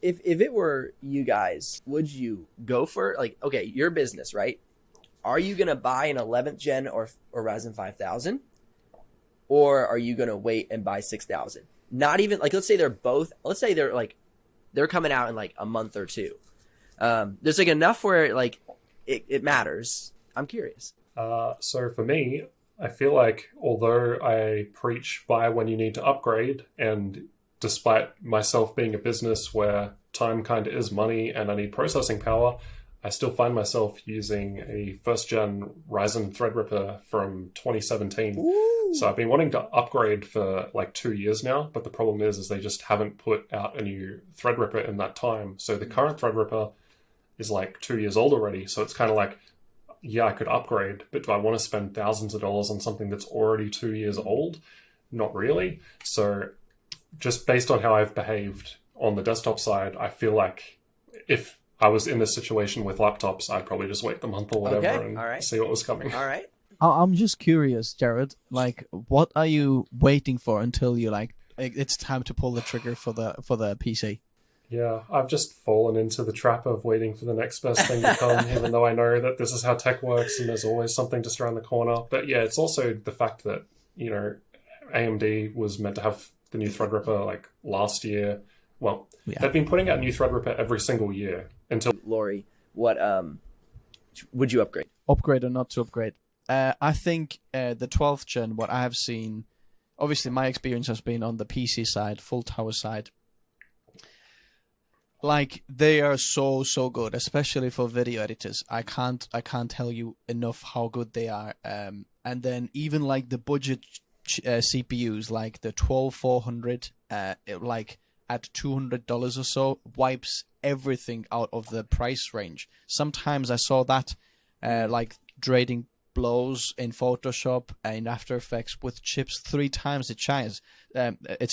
if it were you guys, would you go for like, okay, your business, right? Are you gonna buy an 11th gen or Ryzen 5000, or are you gonna wait and buy 6000? Not even like, let's say they're coming out in like a month or two. There's like enough where like it matters. I'm curious. So for me, I feel like although I preach buy when you need to upgrade, and despite myself being a business where time kind of is money and I need processing power, I still find myself using a first gen Ryzen Threadripper from 2017. Ooh. So I've been wanting to upgrade for like 2 years now, but the problem is they just haven't put out a new Threadripper in that time. So the current Threadripper is like 2 years old already. So it's kind of like, yeah, I could upgrade, but do I want to spend thousands of dollars on something that's already 2 years old? Not really. So just based on how I've behaved on the desktop side, I feel like if I was in this situation with laptops, I'd probably just wait the month or whatever and see what was coming. All right. I'm just curious, Jarrod. Like, what are you waiting for until you like it's time to pull the trigger for the PC? Yeah, I've just fallen into the trap of waiting for the next best thing to come, even though I know that this is how tech works and there's always something just around the corner. But yeah, it's also the fact that, you know, AMD was meant to have the new Threadripper like last year. Well, they've been putting out new Threadripper every single year until... Lauri, what would you upgrade? Upgrade or not to upgrade? I think the 12th gen, what I have seen, obviously my experience has been on the PC side, full tower side. Like, they are so good, especially for video editors. I can't tell you enough how good they are. And then even like the budget CPUs, like the 12400, like at $200 or so, wipes everything out of the price range. Sometimes I saw that like trading blows in Photoshop and After Effects with chips 3 times its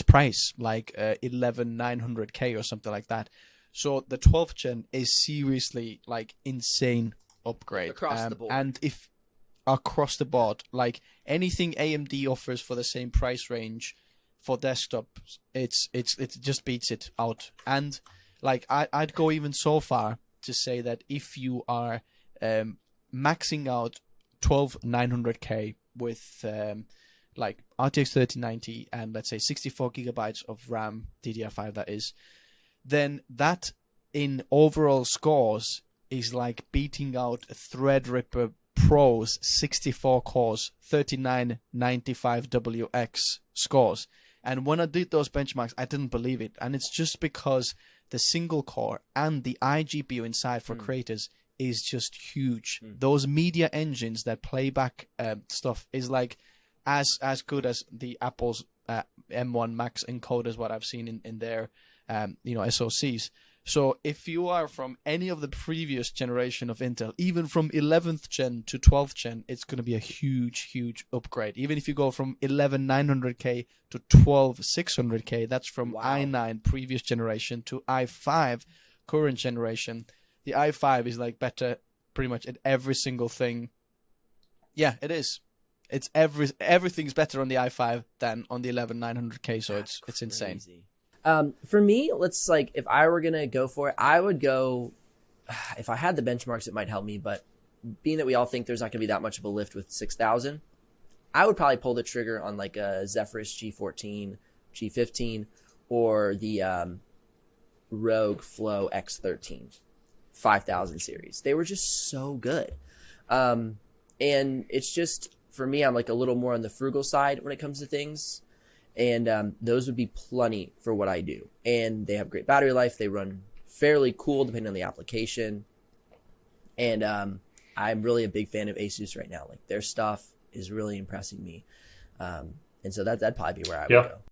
price, like 11900K or something like that. So the 12th gen is seriously like insane upgrade across the board. And if across the board, like anything AMD offers for the same price range for desktops, it just beats it out. And like I'd go even so far to say that if you are maxing out 12900K with like RTX 3090 and let's say 64 gigabytes of RAM, DDR5 that is, then that in overall scores is like beating out Threadripper Pro's 64 cores 3995WX scores. And when I did those benchmarks, I didn't believe it. And it's just because the single core and the iGPU inside for creators is just huge. Those media engines that play back stuff is like as good as the Apple's M1 Max encoders, what I've seen in their SoCs. So if you are from any of the previous generation of Intel, even from 11th gen to 12th gen, it's going to be a huge upgrade. Even if you go from 11900K to 12600K, that's from i9 previous generation to i5 current generation. The i5 is like better pretty much at every single thing. Yeah, it is. It's everything's better on the i5 than on the 11900K, so it's insane. For me, let's like, if I were gonna go for it, I would go. If I had the benchmarks, it might help me. But being that we all think there's not gonna be that much of a lift with 6000, I would probably pull the trigger on like a Zephyrus G14, G15, or the Rogue Flow X13 5000 series. They were just so good, and it's just for me, I'm like a little more on the frugal side when it comes to things. And those would be plenty for what I do. And they have great battery life. They run fairly cool depending on the application. And I'm really a big fan of Asus right now. Like, their stuff is really impressing me. And so that'd probably be where I would go.